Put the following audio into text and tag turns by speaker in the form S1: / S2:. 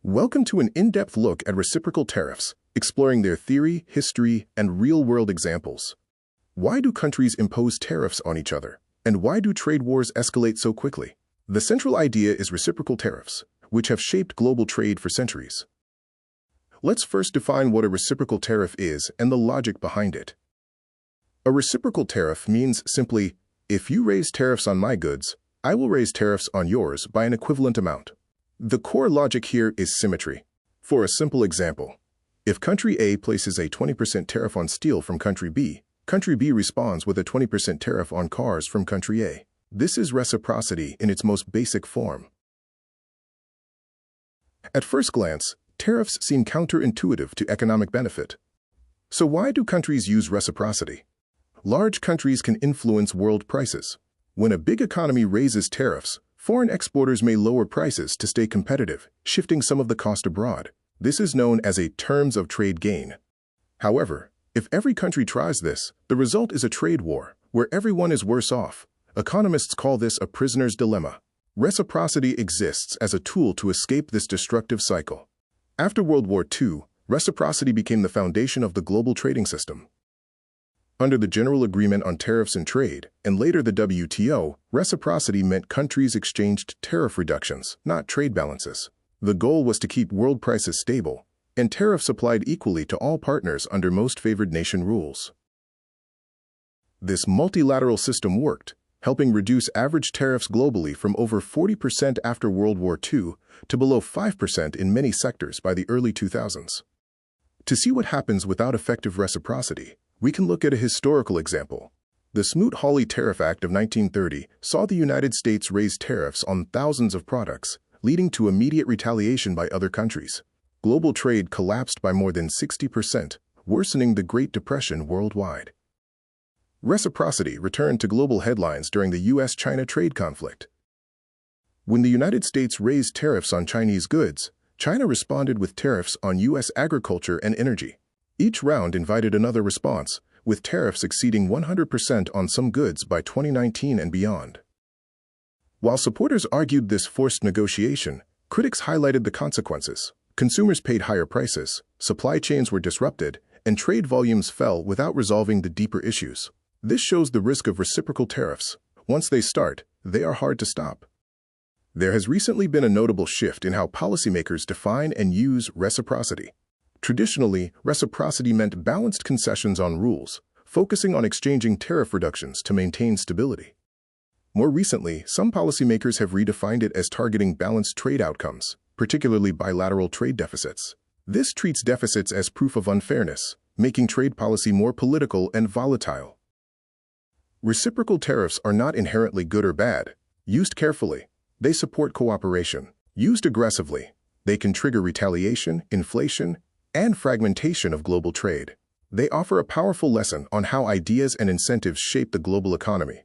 S1: Welcome to an in-depth look at reciprocal tariffs, exploring their theory, history, and real-world examples. Why do countries impose tariffs on each other? And why do trade wars escalate so quickly? The central idea is reciprocal tariffs, which have shaped global trade for centuries. Let's first define what a reciprocal tariff is and the logic behind it. A reciprocal tariff means simply, if you raise tariffs on my goods, I will raise tariffs on yours by an equivalent amount. The core logic here is symmetry. For a simple example, if country A places a 20% tariff on steel from country B responds with a 20% tariff on cars from country A. This is reciprocity in its most basic form. At first glance, tariffs seem counterintuitive to economic benefit. So why do countries use reciprocity? Large countries can influence world prices. When a big economy raises tariffs, foreign exporters may lower prices to stay competitive, shifting some of the cost abroad. This is known as a terms of trade gain. However, if every country tries this, the result is a trade war, where everyone is worse off. Economists call this a prisoner's dilemma. Reciprocity exists as a tool to escape this destructive cycle. After World War II, reciprocity became the foundation of the global trading system. Under the General Agreement on Tariffs and Trade, and later the WTO, reciprocity meant countries exchanged tariff reductions, not trade balances. The goal was to keep world prices stable, and tariffs applied equally to all partners under most favored nation rules. This multilateral system worked, helping reduce average tariffs globally from over 40% after World War II to below 5% in many sectors by the early 2000s. To see what happens without effective reciprocity, we can look at a historical example. The Smoot-Hawley Tariff Act of 1930 saw the United States raise tariffs on thousands of products, leading to immediate retaliation by other countries. Global trade collapsed by more than 60%, worsening the Great Depression worldwide. Reciprocity returned to global headlines during the U.S.-China trade conflict. When the United States raised tariffs on Chinese goods, China responded with tariffs on U.S. agriculture and energy. Each round invited another response, with tariffs exceeding 100% on some goods by 2019 and beyond. While supporters argued this forced negotiation, critics highlighted the consequences. Consumers paid higher prices, supply chains were disrupted, and trade volumes fell without resolving the deeper issues. This shows the risk of reciprocal tariffs. Once they start, they are hard to stop. There has recently been a notable shift in how policymakers define and use reciprocity. Traditionally, reciprocity meant balanced concessions on rules, focusing on exchanging tariff reductions to maintain stability. More recently, some policymakers have redefined it as targeting balanced trade outcomes, particularly bilateral trade deficits. This treats deficits as proof of unfairness, making trade policy more political and volatile. Reciprocal tariffs are not inherently good or bad. Used carefully, they support cooperation. Used aggressively, they can trigger retaliation, inflation, and fragmentation of global trade. They offer a powerful lesson on how ideas and incentives shape the global economy.